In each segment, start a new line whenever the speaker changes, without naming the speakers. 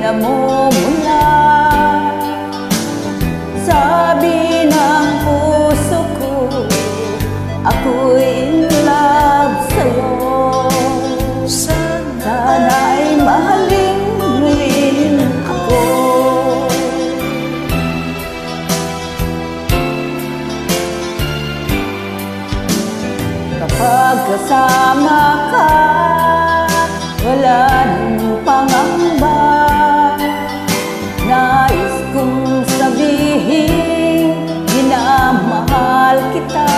namumula. Sabi ng puso ko, ako'y in love sa'yo. Sana'y mahalin mo rin ako. Kapag kasama ka, wala nang pangamba. Nais kong sabihin, minamahal kita.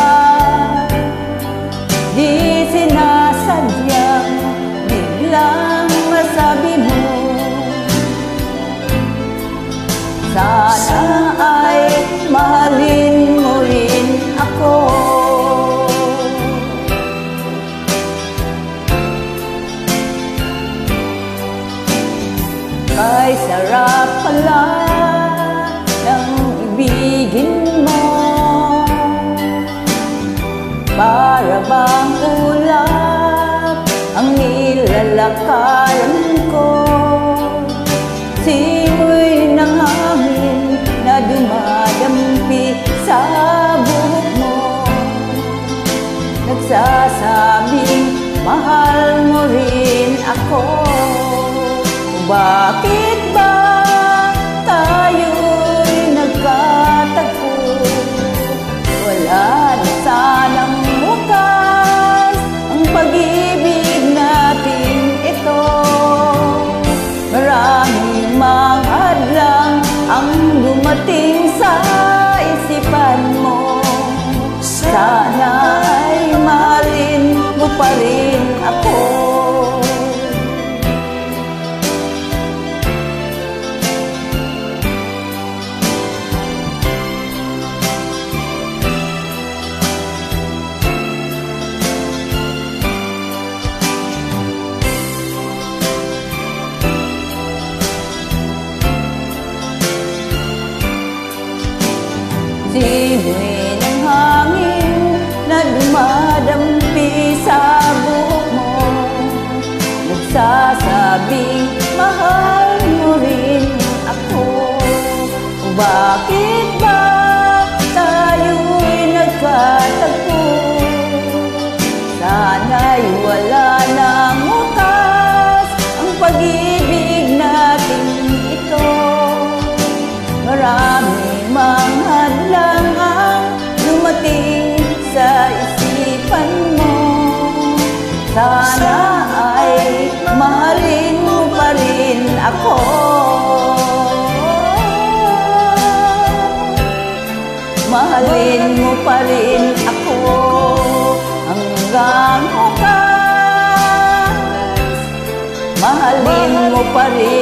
Di sinasadyang biglang masabi mo. Sana ay mahalin mo rin ako. Ay sarap pala ng ibigin mo. Para bang ulap ang nilalakaran ko. Simoy ng hangin na dumadampi sa buhok mo. Nagsasabing mahal mo rin ako. Bakit ba tayo'y nagkatagpo? Wala na sanang wakas ang pag-ibig natin ito. Maraming mga hadlang ang dumating sa isipan mo. Sana ay mahalin mo pa rin ako. Simoy ng hangin na dumadampi sa buhok mo. Nagsasabing mahal mo rin ako. Bakit ba tayo'y nagkatagpo? Sana'y wala nang wakas ang pag-ibig natin ito. Maraming mga hadlang ang dumating sa isipan mo. Sana ay mahalin mo pa rin ako. Mahalin mo pa rin ako hanggang wakas. Mahalin mo pa rin